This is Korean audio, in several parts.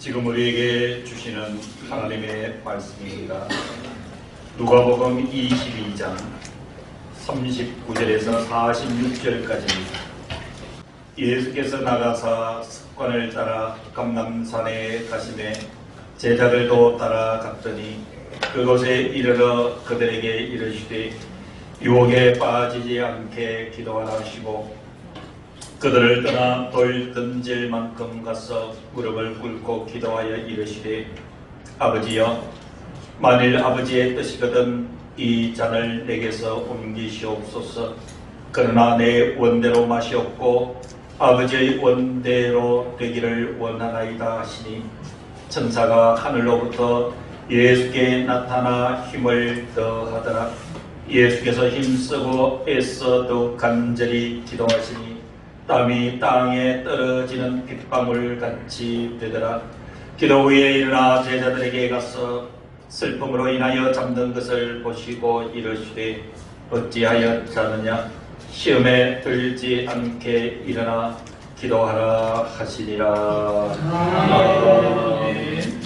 지금 우리에게 주시는 하나님의 말씀입니다. 누가복음 22장 39절에서 46절까지입니다. 예수께서 나가사 습관을 따라 감람산에 가시매 제자들도 따라갔더니 그곳에 이르러 그들에게 이르시되 유혹에 빠지지 않게 기도하라 하시고 그들을 떠나 돌 던질 만큼 가서 무릎을 꿇고 기도하여 이르시되 아버지여 만일 아버지의 뜻이거든 이 잔을 내게서 옮기시옵소서. 그러나 내 원대로 마시옵고 아버지의 원대로 되기를 원하나이다 하시니 천사가 하늘로부터 예수께 나타나 힘을 더하더라. 예수께서 힘쓰고 애써 더욱 간절히 기도하시니 땀이 땅에 떨어지는 빗방울 같이 되더라. 기도 후에 일어나 제자들에게 가서 슬픔으로 인하여 잠든 것을 보시고 이르시되 어찌하여 자느냐. 시험에 들지 않게 일어나 기도하라 하시니라. 아멘.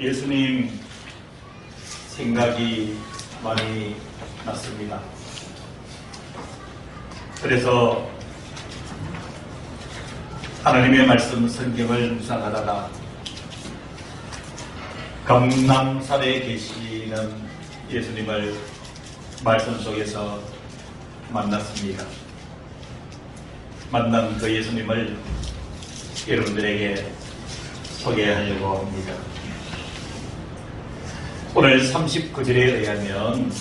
예수님 생각이 많이 났습니다. 그래서 하나님의 말씀 성경을 묵상하다가 감람산에 계시는 예수님을 말씀 속에서 만났습니다. 만난 그 예수님을 여러분들에게 소개하려고 합니다. 오늘 39절에 의하면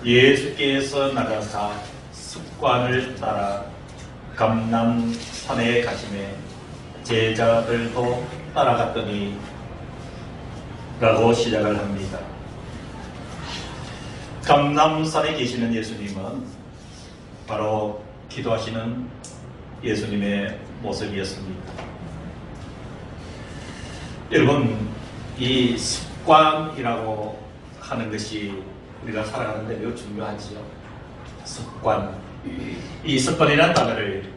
예수께서 나가사 습관을 따라 감람산에 가시매 제자들도 따라갔더니 라고 시작을 합니다. 감람산에 계시는 예수님은 바로 기도하시는 예수님의 모습이었습니다. 여러분, 이 습관이라고 하는 것이 우리가 살아가는데 매우 중요하지요. 습관. 이 습관이라는 단어를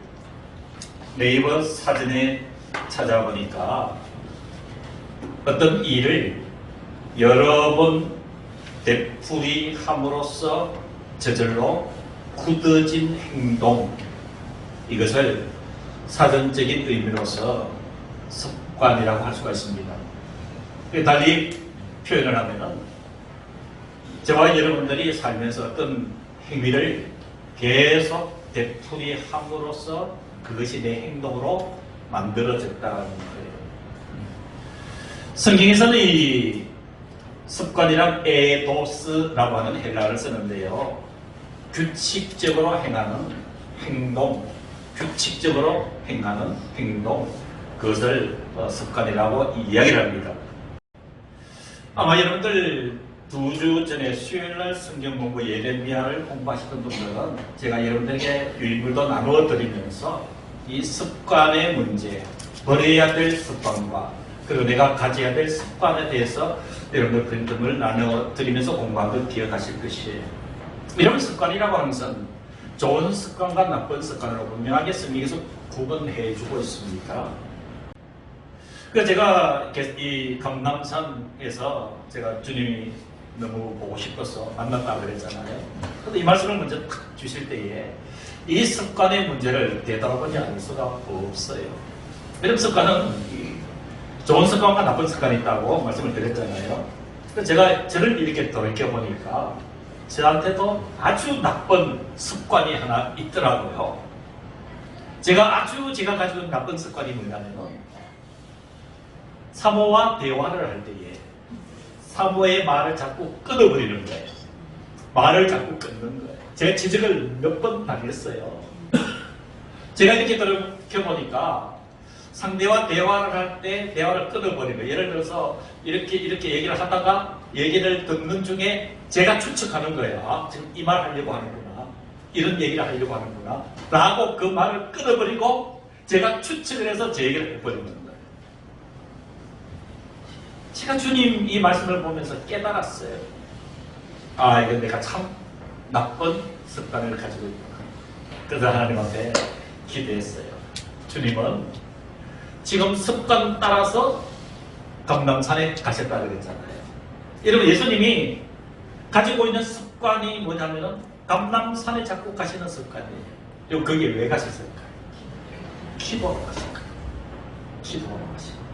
네이버 사전에 찾아보니까 어떤 일을 여러 번 되풀이함으로써 저절로 굳어진 행동, 이것을 사전적인 의미로서 습관이라고 할 수가 있습니다. 달리 표현을 하면은 저와 여러분들이 살면서 어떤 행위를 계속 되풀이함으로써 그것이 내 행동으로 만들어졌다는 거예요. 성경에서는 이 습관이란 에도스라고 하는 헬라어를 쓰는데요. 규칙적으로 행하는 행동, 규칙적으로 행하는 행동, 그것을 습관이라고 이야기를 합니다. 아마 여러분들 2주 전에 수요일날 성경 공부 예레미야를 공부하시던 분들은 제가 여러분들에게 유인물도 나누어 드리면서 이 습관의 문제, 버려야 될 습관과 그리고 내가 가져야 될 습관에 대해서 여러분들 빈틈을 나누어 드리면서 공부한 걸 기억하실 것이에요. 이런 습관이라고 하는 것은 좋은 습관과 나쁜 습관으로 분명하게 성경에서 구분해 주고 있습니다. 그래서 제가 이 감람산에서 제가 주님이 너무 보고 싶어서 만났다고 그랬잖아요. 그런데 이 말씀을 먼저 탁 주실 때에 이 습관의 문제를 되돌아보지 않을 수가 없어요. 이런 습관은 좋은 습관과 나쁜 습관이 있다고 말씀을 드렸잖아요. 그래서 제가 저를 이렇게 돌이켜보니까 저한테도 아주 나쁜 습관이 하나 있더라고요. 제가 가지고 있는 나쁜 습관이 뭐냐면 사모와 대화를 할 때에 사모의 말을 자꾸 끊어버리는 거예요. 말을 자꾸 끊는 거예요. 제가 지적을 몇 번 당했어요. 제가 이렇게 돌이켜보니까 상대와 대화를 할 때 대화를 끊어버리는 거예요. 예를 들어서 이렇게 얘기를 하다가 얘기를 듣는 중에 제가 추측하는 거예요. 아, 지금 이 말 하려고 하는구나. 이런 얘기를 하려고 하는구나. 라고 그 말을 끊어버리고 제가 추측을 해서 제 얘기를 해버리는 거예요. 제가 주님 이 말씀을 보면서 깨달았어요. 아, 이건 내가 참 나쁜 습관을 가지고 있구나. 그래서 하나님한테 기도했어요. 주님은 지금 습관 따라서 감람산에 가셨다 그랬잖아요. 여러분, 예수님이 가지고 있는 습관이 뭐냐면은 감람산에 자꾸 가시는 습관이에요. 그리고 거기에 왜 가셨을까요? 기도하러 가실까요? 기도하러 가실까요?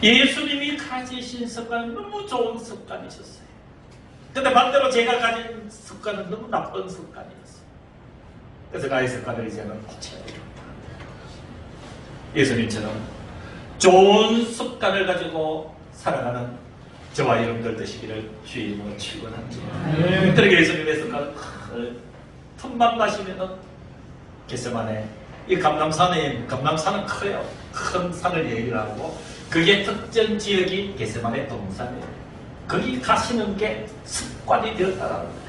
예수님이 가지신 습관은 너무 좋은 습관이셨어요. 근데 반대로 제가 가진 습관은 너무 나쁜 습관이었어요. 그래서 나의 습관을 이제는 고쳐야 됩니다. 예수님처럼 좋은 습관을 가지고 살아가는 저와 여러분들 되시기를 주님으로 축원합니다. 그러게 예수님의 습관은 틈만 마시면은 겟세마네, 이 감람산은 커요. 큰 산을 얘기를 하고 그게 특정 지역이 겟세마네 동산이에요. 거기 가시는 게 습관이 되었다라는 거예요.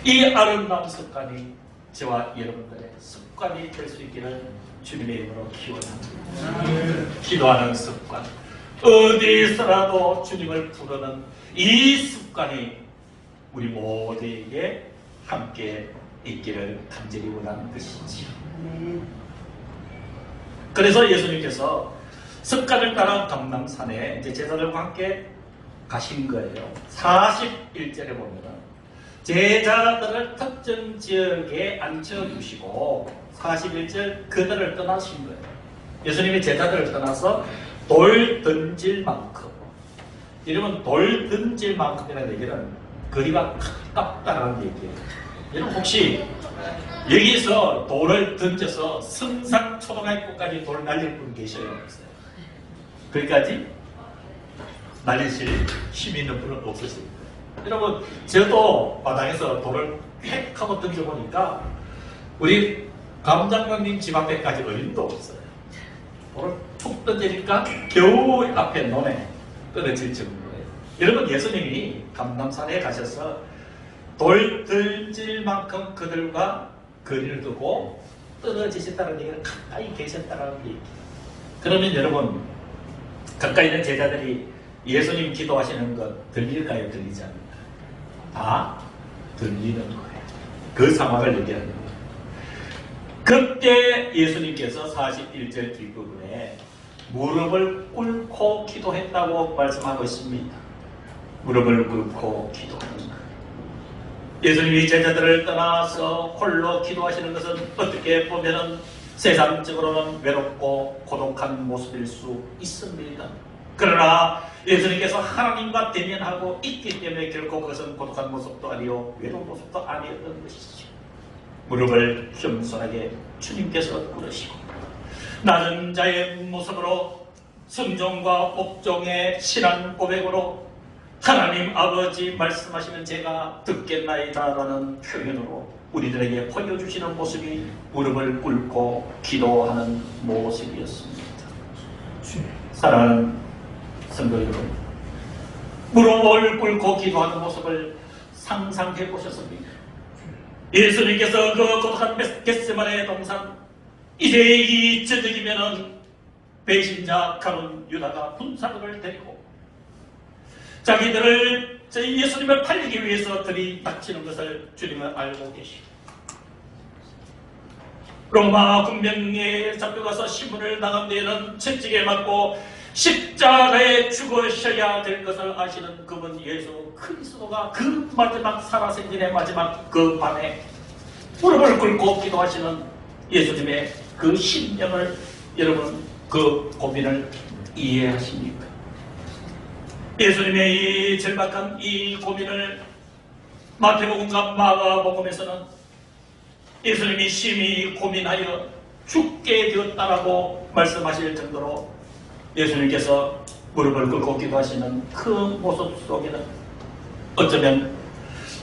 이 아름다운 습관이 저와 여러분들의 습관이 될 수 있기를 주님의 이름으로 기원합니다. 기도하는 습관, 어디서라도 주님을 부르는 이 습관이 우리 모두에게 함께 있기를 간절히 원하는 것이지요. 그래서 예수님께서 습관을 따라 감람산에 이제 제자들과 함께 가신 거예요. 41절에 보면은 제자들을 특정 지역에 앉혀두시고 41절 그들을 떠나신 거예요. 예수님이 제자들을 떠나서 돌 던질 만큼, 이러면 돌 던질 만큼이라는 얘기는 거리가 가깝다는 얘기예요. 여러분 혹시 여기서 돌을 던져서 성산초등학교까지 돌 날릴 분 계셔요? 없어요? 거기까지 날리실 힘이 있는 분은 없으실 거예요. 여러분, 저도 마당에서 돌을 획 하고 던져보니까 우리 감장관님 집 앞에까지 어림도 없어요. 돌을 툭 던지니까 겨우 앞에 논에 떨어질 정도예요. 여러분, 예수님이 감람산에 가셔서 돌 던질 만큼 그들과 거리를 두고 떨어지셨다는 얘기는 가까이 계셨다는 얘기. 그러면 여러분, 가까이 있는 제자들이 예수님 기도하시는 것 들릴까요? 들리지 않을까요? 다 들리는 거예요. 그 상황을 얘기하는 거예요. 그때 예수님께서 41절 뒷부분에 무릎을 꿇고 기도했다고 말씀하고 있습니다. 무릎을 꿇고 기도하는 것. 예수님이 제자들을 떠나서 홀로 기도하시는 것은 어떻게 보면 세상적으로는 외롭고 고독한 모습일 수 있습니다. 그러나 예수님께서 하나님과 대면하고 있기 때문에 결코 그것은 고독한 모습도 아니요 외로운 모습도 아니었던 것이죠. 무릎을 겸손하게 주님께서 꿇으시고 낮은 자의 모습으로 순종과 복종의 신앙 고백으로 하나님 아버지 말씀하시면 제가 듣겠나이다라는 표현으로 우리들에게 보여주시는 모습이 무릎을 꿇고 기도하는 모습이었습니다. 사랑하는 성도 여러분, 무릎을 꿇고 기도하는 모습을 상상해 보셨습니까? 예수님께서 그 고독한 겟세마네 동산, 이제 이 저녁이면은 배신자 가룟 유다가 군사들을 데리고 자기들을 저희 예수님을 팔리기 위해서 들이닥치는 것을 주님은 알고 계시고 로마 군병에 잡혀가서 신문을 나간 뒤에는 채찍에 맞고 십자가에 죽으셔야 될 것을 아시는 그분 예수 그리스도가 그 마지막 살아생전의 마지막 그 밤에 무릎을 꿇고 기도하시는 예수님의 그 심령을 여러분 그 고민을 이해하십니까? 예수님의 이 절박한 이 고민을 마태복음과 마가복음에서는 예수님이 심히 고민하여 죽게 되었다라고 말씀하실 정도로 예수님께서 무릎을 꿇고 기도하시는 그 모습 속에는 어쩌면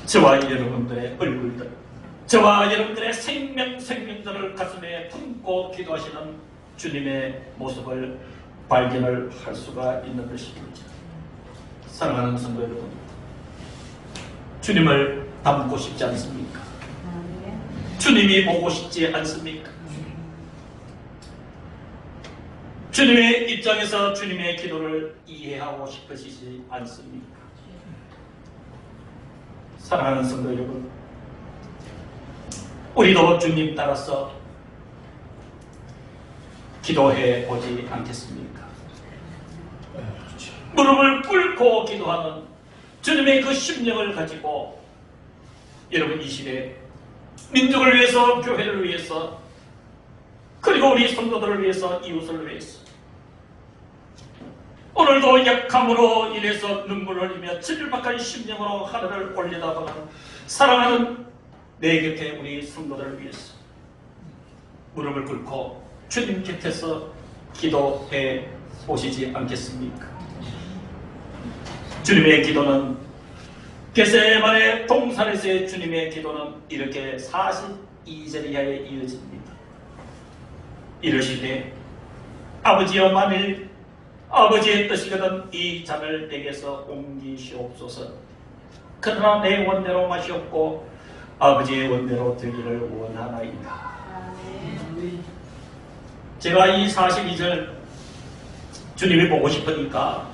저와 여러분들의 얼굴들, 저와 여러분들의 생명들을 가슴에 품고 기도하시는 주님의 모습을 발견을 할 수가 있는 것입니다. 사랑하는 성도 여러분, 주님을 닮고 싶지 않습니까? 주님이 보고 싶지 않습니까? 주님의 입장에서 주님의 기도를 이해하고 싶으시지 않습니까? 사랑하는 성도 여러분, 우리도 주님 따라서 기도해 보지 않겠습니까? 무릎을 꿇고 기도하는 주님의 그 심령을 가지고 여러분 이 시대 민족을 위해서, 교회를 위해서, 그리고 우리 성도들을 위해서, 이웃을 위해서 오늘도 약함으로 인해서 눈물을 흘리며 질박한 심령으로 하늘을 올려다보는 사랑하는 내 곁에 우리 성도들을 위해서 무릎을 꿇고 주님 곁에서 기도해 보시지 않겠습니까? 주님의 기도는 겟세마네 동산에서의 주님의 기도는 이렇게 42절 이하에 이어집니다. 이르시되 아버지여 만일 아버지의 뜻이거든 이 잔을 내게서 옮기시옵소서. 그러나 내 원대로 마시옵고 아버지의 원대로 되기를 원하나이다. 제가 이 42절 주님이 보고 싶으니까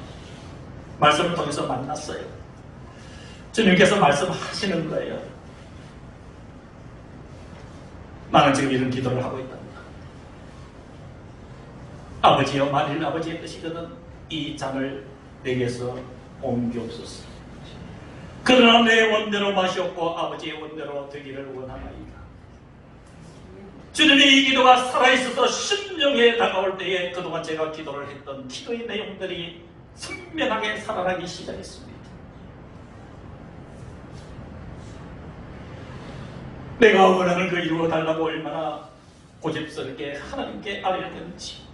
말씀을 통해서 만났어요. 주님께서 말씀하시는 거예요. 나는 지금 이런 기도를 하고 있답니다. 아버지여 만일 아버지의 뜻이거든 이 잔을 내게서 옮기옵소서. 그러나 내 원대로 마시옵고 아버지의 원대로 되기를 원하나이다. 주님의 이 기도가 살아있어서 심령에 다가올 때에 그동안 제가 기도를 했던 기도의 내용들이 선명하게 살아나기 시작했습니다. 내가 원하는 그 이루어달라고 얼마나 고집스럽게 하나님께 아뢰었는지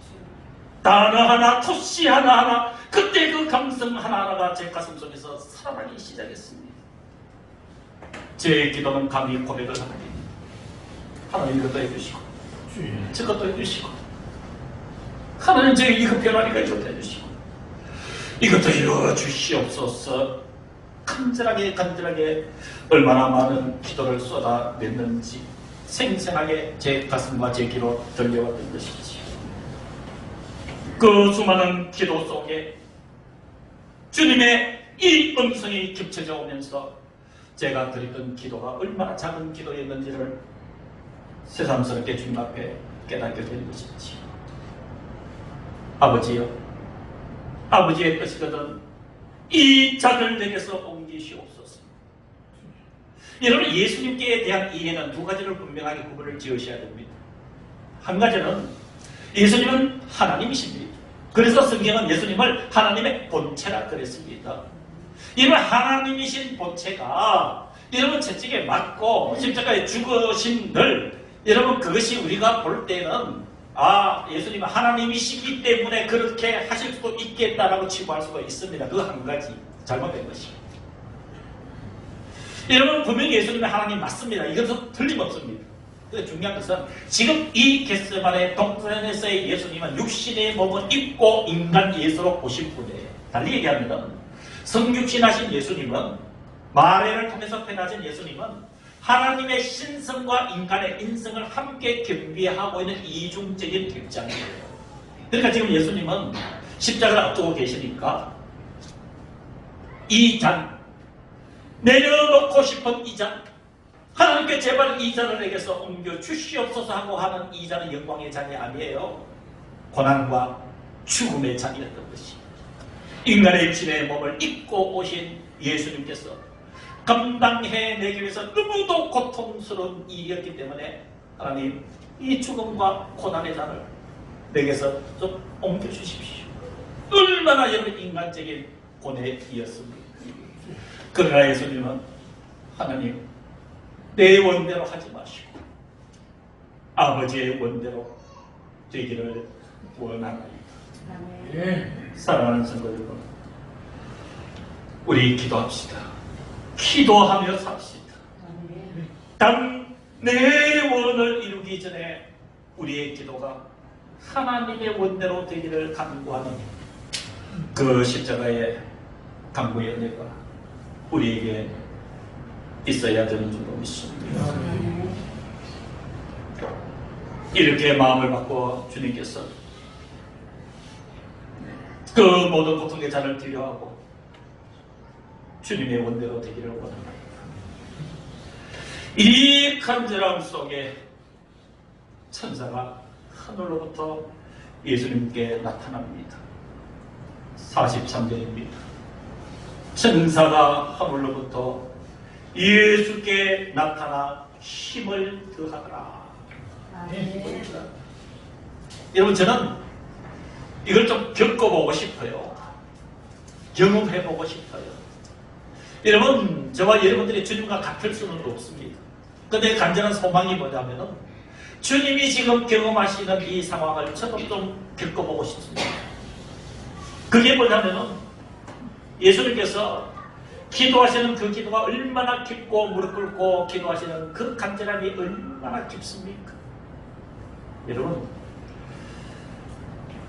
단어 하나, 토시 하나하나, 그때 그 감성 하나하나가 제 가슴 속에서 살아나기 시작했습니다. 제 기도는 감히 고백을 하나님, 하나님 이것도 해주시고 저것도 해주시고 하나님 제 이거 변하니까 이것도 해주시고 이것도 이루어 주시옵소서. 간절하게 얼마나 많은 기도를 쏟아냈는지 생생하게 제 가슴과 제 귀로 들려왔던 것이지. 그 수많은 기도 속에 주님의 이 음성이 겹쳐져 오면서 제가 드렸던 기도가 얼마나 작은 기도였는지를 새삼스럽게 주님 앞에 깨닫게 된 것이지. 아버지여, 아버지의 뜻이거든 이 잔을 내게서 옮기시옵소서. 여러분, 예수님께 대한 이해는 두 가지를 분명하게 구분을 지으셔야 됩니다. 한 가지는 예수님은 하나님이십니다. 그래서 성경은 예수님을 하나님의 본체라 그랬습니다. 이런 하나님이신 본체가 여러분 채찍에 맞고 십자가에 죽으신들, 여러분 그것이 우리가 볼 때는 예수님은 하나님이시기 때문에 그렇게 하실 수도 있겠다라고 치부할 수가 있습니다. 그 한 가지 잘못된 것입니다. 여러분 분명히 예수님은 하나님 맞습니다. 이것은 틀림없습니다. 근데 중요한 것은 지금 이 겟세마네 동산에서의 예수님은 육신의 몸을 입고 인간 예수로 오신 분이에요. 달리 얘기하면 성육신하신 예수님은 마리아를 통해서 태어나신 예수님은 하나님의 신성과 인간의 인성을 함께 겸비하고 있는 이중적인 입장이에요. 그러니까 지금 예수님은 십자가를 앞두고 계시니까 이 잔, 내려놓고 싶은 이 잔, 하나님께 제발 이 잔을 내게서 옮겨 주시옵소서 하고 하는 이 잔은 영광의 잔이 아니에요. 고난과 죽음의 잔이었던 것이. 인간의 진의 몸을 입고 오신 예수님께서 감당해내기 위해서 너무도 고통스러운 일이었기 때문에 하나님 이 죽음과 고난의 잔을 내게서 좀 옮겨주십시오. 얼마나 여러분 인간적인 고뇌이었습니까? 그러나 예수님은 하나님 내 원대로 하지 마시고 아버지의 원대로 되기를 원합니다. 사랑하는 성도 여러분, 우리 기도합시다. 기도하며 삽시다. 단 내 원을 이루기 전에 우리의 기도가 하나님의 원대로 되기를 간구하는 그 십자가의 간구의 은혜가 우리에게 있어야 되는 줄로 믿습니다. 이렇게 마음을 받고 주님께서 그 모든 고통의 잔을 들여하고 주님의 원대로 되기를 원합니다. 이 간절함 속에 천사가 하늘로부터 예수님께 나타납니다. 43절입니다. 천사가 하늘로부터 예수께 나타나 힘을 더하더라. 여러분, 저는 이걸 좀 겪어보고 싶어요. 경험해보고 싶어요. 여러분, 저와 여러분들이 주님과 같을 수는 없습니다. 근데 간절한 소망이 뭐냐면은 주님이 지금 경험하시는 이 상황을 저도 좀 겪어보고 싶습니다. 그게 뭐냐면은 예수님께서 기도하시는 그 기도가 얼마나 깊고 무릎 꿇고 기도하시는 그 간절함이 얼마나 깊습니까? 여러분,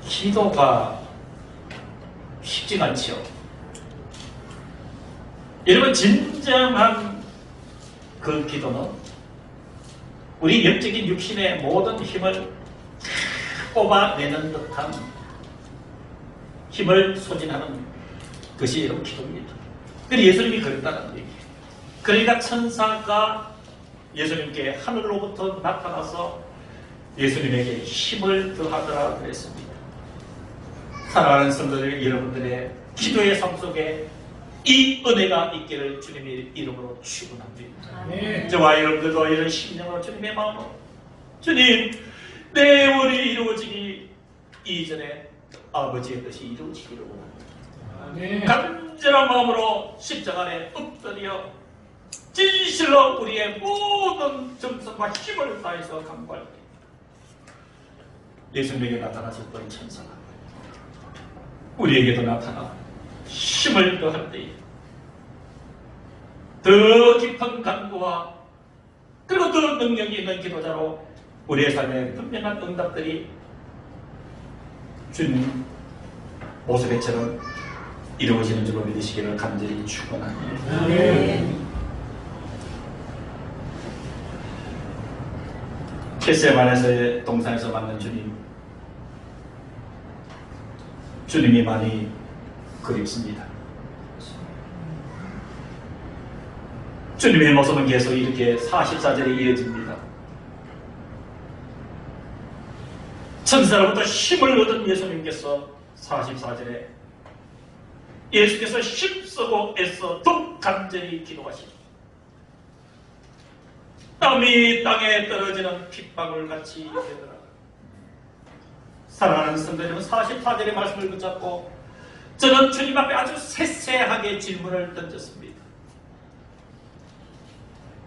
기도가 쉽지가 않죠. 여러분, 진정한 그 기도는 우리 영적인 육신의 모든 힘을 뽑아내는 듯한 힘을 소진하는 것이 여러분 기도입니다. 그래서 예수님이 그랬다는 얘기예요. 그러니까 천사가 예수님께 하늘로부터 나타나서 예수님에게 힘을 더하더라 그랬습니다. 사랑하는 성도들, 여러분들의 기도의 삶 속에 이 은혜가 있기를 주님의 이름으로 축원합니다. 저와 여러분들도 이런 심령으로 주님의 마음으로 주님, 내 원이 이루어지기 이전에 아버지의 뜻이 이루어지기를 원합니다. 간절한 마음으로 십자가 안에 엎드려 진실로 우리의 모든 정성과 힘을 다해서 간구할 때 예수님에게 나타나셨던 천사가 우리에게도 나타나 힘을 더할 때에 더 깊은 간구와 그리고 더 능력이 있는 기도자로 우리의 삶에 분명한 응답들이 주님 모습에처럼 이루어지는 줄로 믿으시기를 간절히 축원합니다. 겟세마네의 동산에서 만난 주님이 많이 그립습니다. 주님의 모습은 계속 이렇게 44절에 이어집니다. 천사로부터 힘을 얻은 예수님께서 44절에 예수께서 힘쓰고 애써 더욱 간절히 기도하시니 땀이 땅에 떨어지는 핏방울같이 되더라. 사랑하는 성도 여러분, 44절의 말씀을 붙잡고 저는 주님 앞에 아주 세세하게 질문을 던졌습니다.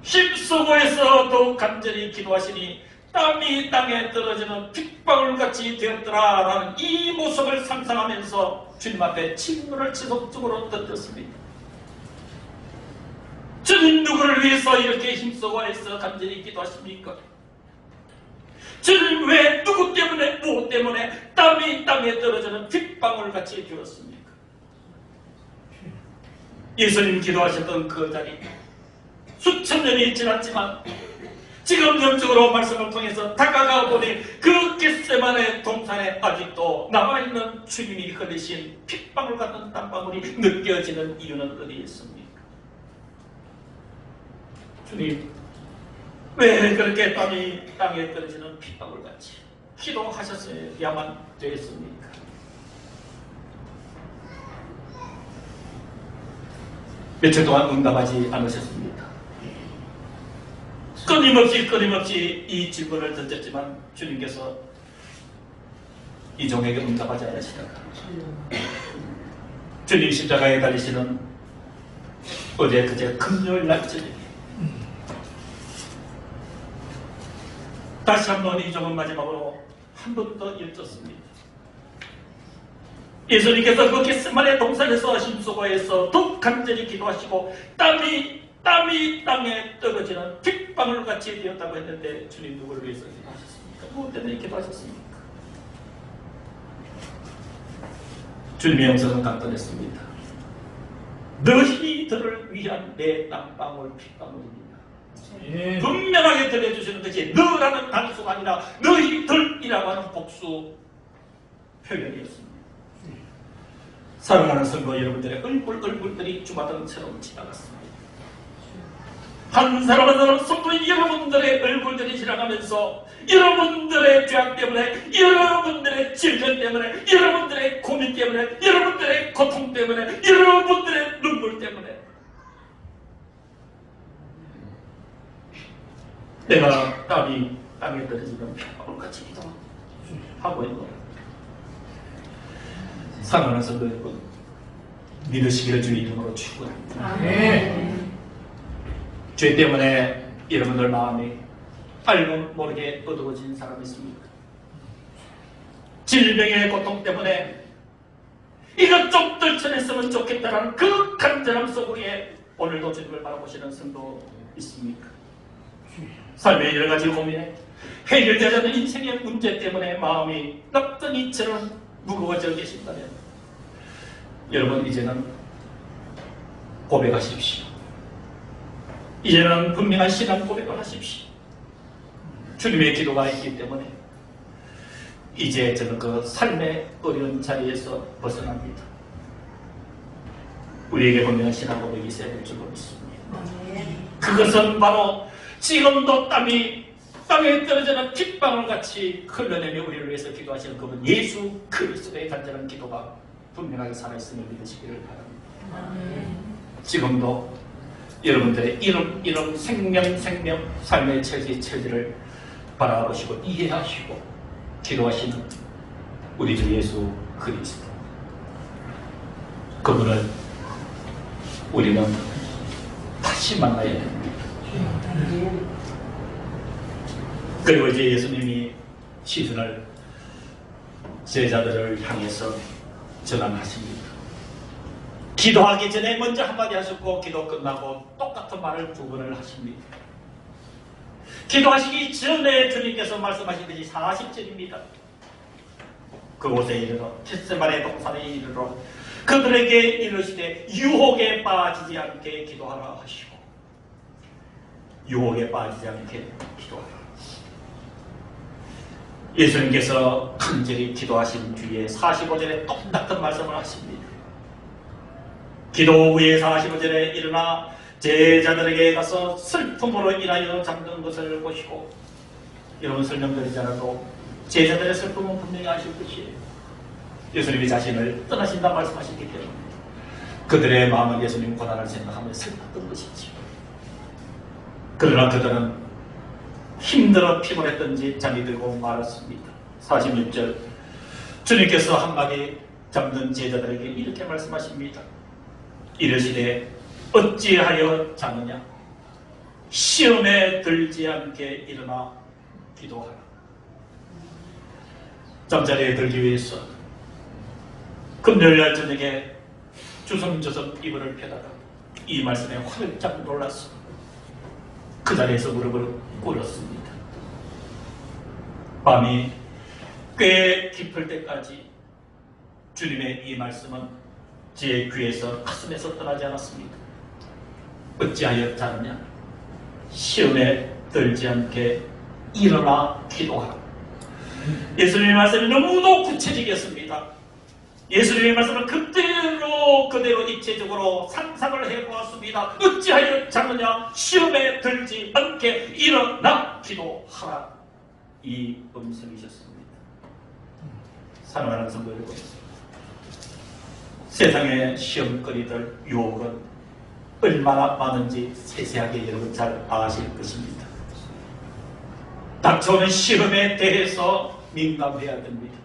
힘쓰고 애써 더욱 간절히 기도하시니 땀이 땅에 떨어지는 핏방울같이 되었더라 라는 이 모습을 상상하면서 주님 앞에 질문을 지속적으로 던졌습니다. 주님 누구를 위해서 이렇게 힘쓰고 애써 간절히 기도하십니까? 주님 왜 누구 때문에 무엇 때문에 땀이 땅에 떨어지는 핏방울같이 되었습니까? 예수님 기도하셨던 그 자리 수천 년이 지났지만 지금 영적으로 말씀을 통해서 다가가 보니 그 겟세마네 동산에 아직도 남아있는 주님이 흘리신 핏방울 같은 땀방울이 느껴지는 이유는 어디에 있습니까? 주님 왜 그렇게 땀이 땅에 떨어지는 핏방울같이 기도하셨어야만 되겠습니까? 며칠 동안 응답하지 않으셨습니다. 끊임없이 이 질문을 던졌지만 주님께서 이 종에게 응답하지 않으시다가 주님 십자가에 달리시는 어제 그제 금요일날 저녁에 다시 한번 이 종은 마지막으로 한 번 더 일떴습니다. 예수님께서 그 겟세마네 동산에서 힘쓰고 해서 더욱 간절히 기도하시고 땀이 땅에 떨어지는 핏방울같이 되었다고 했는데 주님 누구를 위해서 기도하셨습니까? 무엇 때문에 기도하셨습니까? 주님의 영성은 간단했습니다. 너희들을 위한 내 땀방울 핏방울입니다. 분명하게 들려주시는 것이 너라는 단수가 아니라 너희들이라고 하는 복수 표현이었습니다. 사랑하는 성도 여러분들의 얼굴들이 주마등처럼 지나갔습니다. 한 사람 한 사람 성도인 여러분들의 얼굴들이 지나가면서 여러분들의 죄악 때문에, 여러분들의 질병 때문에, 여러분들의 고민 때문에, 여러분들의 고통 때문에, 여러분들의 눈물 때문에 내가 땀이 땅에 떨어지는 핏방울같이 기도하고 있는 거예요. 사랑하는 성도 여러분, 믿으시기를 주의 이름으로 축원합니다. 죄 때문에 여러분들 마음이 알고 모르게 어두워진 사람이 있습니까? 질병의 고통 때문에 이것 좀 떨쳐냈으면 좋겠다는 그 간절함 속에 오늘도 주님을 바라보시는 성도 있습니까? 삶의 여러 가지 고민에 해결되지 않는 인생의 문제 때문에 마음이 납덩이처럼 무거워져 계신다면 여러분 이제는 고백하십시오. 이제는 분명한 신앙 고백을 하십시오. 주님의 기도가 있기 때문에 이제 저는 그 삶의 어려운 자리에서 벗어납니다. 우리에게 분명한 신앙 고백이 있어야 될 줄로 믿습니다. 그것은 바로 지금도 땀이 땅에 떨어지는 핏방울같이 흘러내며 우리를 위해서 기도하시는 그분 예수 그리스도의 간절한 기도가 분명하게 살아있음을 믿으시기를 바랍니다. 지금도 여러분들의 이름 생명 삶의 처지를 바라보시고 이해하시고 기도하시는 우리 주 예수 그리스도, 그분을 우리는 다시 만나야 됩니다. 그리고 이제 예수님이 시선을 제자들을 향해서 전환하십니다. 기도하기 전에 먼저 한마디 하셨고 기도 끝나고 똑같은 말을 두 번을 하십니다. 기도하시기 전에 주님께서 말씀하신 것이 40절입니다. 그곳에 이르러 겟세마네 동산에 이르러 그들에게 이르시되 유혹에 빠지지 않게 기도하라 하시고, 유혹에 빠지지 않게 기도하라. 예수님께서 간절히 기도하신 뒤에 45절에 똑같은 말씀을 하십니다. 기도 후에 45절에 일어나 제자들에게 가서 슬픔으로 인하여 잠든 것을 보시고, 여러분 설명드리지 않아도 제자들의 슬픔은 분명히 아실 것이에요. 예수님이 자신을 떠나신다 말씀하셨기 때문에 그들의 마음은 예수님 고난을 생각하며 슬펐던 것이지요. 그러나 그들은 힘들어 피곤했던지 잠이 들고 말았습니다. 46절 주님께서 한마디 잠든 제자들에게 이렇게 말씀하십니다. 이르시되 어찌하여 자느냐? 시험에 들지 않게 일어나 기도하라. 잠자리에 들기 위해서 금요일날 저녁에 주섬주섬 이불을 펴다가 이 말씀에 활짝 놀랐어. 그 자리에서 무릎을 꿇었습니다. 밤이 꽤 깊을 때까지 주님의 이 말씀은 제 귀에서 가슴에서 떠나지 않았습니다. 어찌하여 자느냐? 시험에 들지 않게 일어나 기도하라. 예수님의 말씀이 너무도 구체적이었습니다. 예수님의 말씀은 그대로 입체적으로 상상을 해보았습니다. 어찌하여 자느냐? 시험에 들지 않게 일어나 기도하라. 이 음성이셨습니다. 사랑하는 성도 여러분, 세상의 시험거리들, 유혹은 얼마나 많은지 세세하게 여러분 잘 아실 것입니다. 닥쳐오는 시험에 대해서 민감해야 됩니다.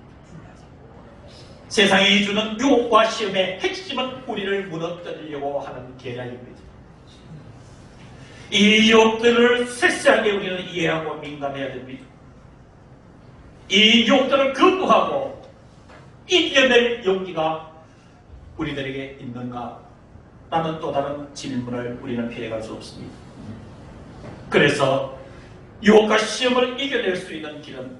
세상이 주는 유혹과 시험의 핵심은 우리를 무너뜨리려고 하는 계략입니다. 이 유혹들을 세세하게 우리는 이해하고 민감해야 됩니다. 이 유혹들을 극복하고 이겨낼 용기가 우리들에게 있는가? 라는 또 다른 질문을 우리는 피해갈 수 없습니다. 그래서 유혹과 시험을 이겨낼 수 있는 길은,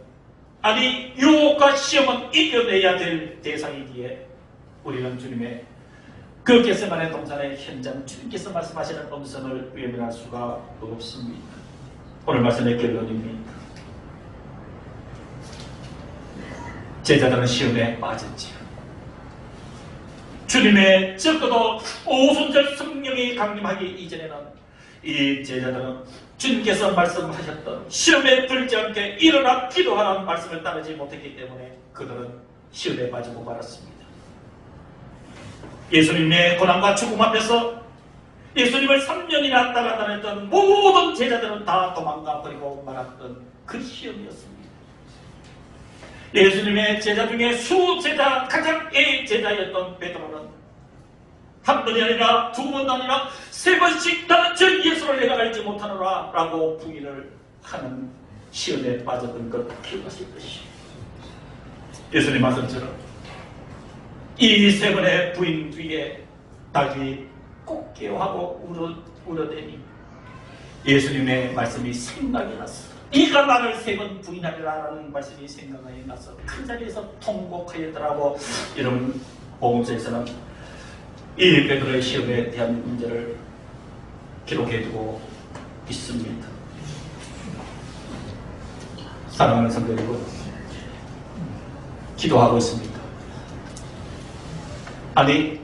아니 유혹과 시험은 이겨내야 될 대상이기에 우리는 주님의 그 겟세마네 동산의 현장, 주님께서 말씀하시는 음성을 외면할 수가 없습니다. 오늘 말씀의 결론입니다. 제자들은 시험에 빠졌지요. 주님의 적어도 오순절 성령이 강림하기 이전에는 이 제자들은 주님께서 말씀하셨던 시험에 들지 않게 일어나 기도하라는 말씀을 따르지 못했기 때문에 그들은 시험에 빠지고 말았습니다. 예수님의 고난과 죽음 앞에서 예수님을 3년이나 따라다녔던 모든 제자들은 다 도망가 버리고 말았던 그 시험이었습니다. 예수님의 제자 중에 수제자, 가장 제자였던 베드로는 한 번이 아니라 두 번도 아니라 세 번씩 나는 저 예수를 내가 알지 못하노라 라고 부인을 하는 시험에 빠졌던 것 기억하실 것이요. 예수님 말씀처럼 이 세 번의 부인 뒤에 닭이 꼭 깨어하고 울어대니 예수님의 말씀이 생각이 났어. 네가 나를 세 번 부인하리라는 말씀이 생각이 나서 그 자리에서 통곡하였더라고. 이런 복음서에서는 이 베드로의 시험에 대한 문제를 기록해두고 있습니다. 사랑하는 성도 여러분, 기도하고 있습니다. 아니,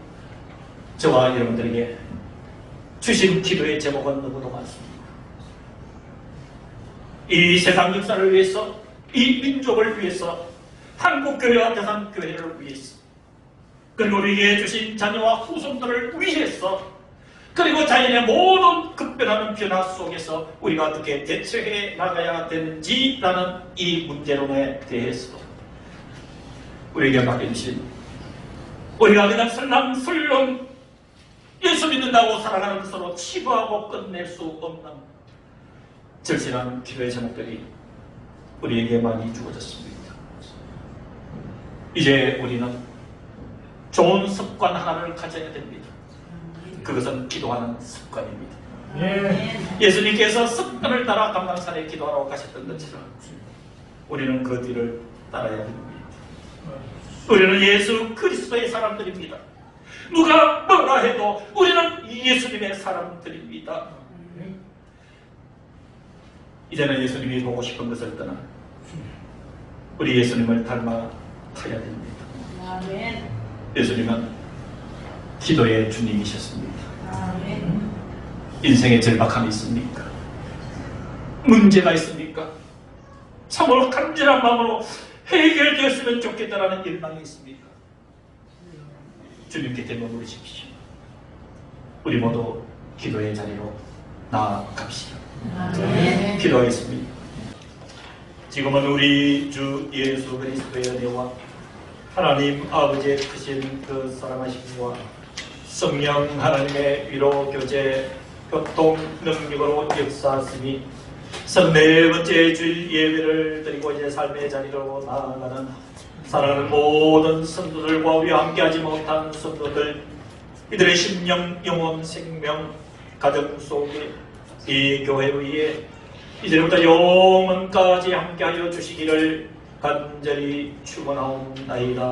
저와 여러분들에게 주신 기도의 제목은 너무도 많습니다. 이 세상 역사를 위해서, 이 민족을 위해서, 한국교회와 대한교회를 위해서, 그리고 우리에게 주신 자녀와 후손들을 위해서, 그리고 자연의 모든 급변하는 변화 속에서 우리가 어떻게 대처해 나가야 되는지라는 이 문제론에 대해서 우리에게 맡겨주신, 우리가 그냥 설랑설렁 예수 믿는다고 살아가는 것으로 치부하고 끝낼 수 없는 절실한 기도의 제목들이 우리에게 많이 주어졌습니다. 이제 우리는 좋은 습관 하나를 가져야 됩니다. 그것은 기도하는 습관입니다. 예수님께서 습관을 따라 감람산에 기도하러 가셨던 것처럼 우리는 그 뒤를 따라야 됩니다. 우리는 예수 그리스도의 사람들입니다. 누가 뭐라 해도 우리는 예수님의 사람들입니다. 이제는 예수님이 보고 싶은 것을 떠나 우리 예수님을 닮아 가야 됩니다. 아멘. 예수님은 기도의 주님이셨습니다. 아멘. 인생에 절박함이 있습니까? 문제가 있습니까? 참으로 간절한 마음으로 해결되었으면 좋겠다라는 일망이 있습니까? 주님께 되머무르십시오. 우리 모두 기도의 자리로 나아갑시다. 아멘. 기도하겠습니다. 지금은 우리 주 예수 그리스도의 은혜와 하나님 아버지의 크신 그 사랑하심과 성령 하나님의 위로 교제 교통 능력으로 역사하시니 34번째 주일 예배를 드리고 이제 삶의 자리로 나아가는 사랑하는 모든 성도들과 우리 함께하지 못한 성도들, 이들의 심령, 영혼, 생명, 가정 속에 이 교회 위에 이제부터 영원까지 함께하여 주시기를 간절히 축원하옵나이다.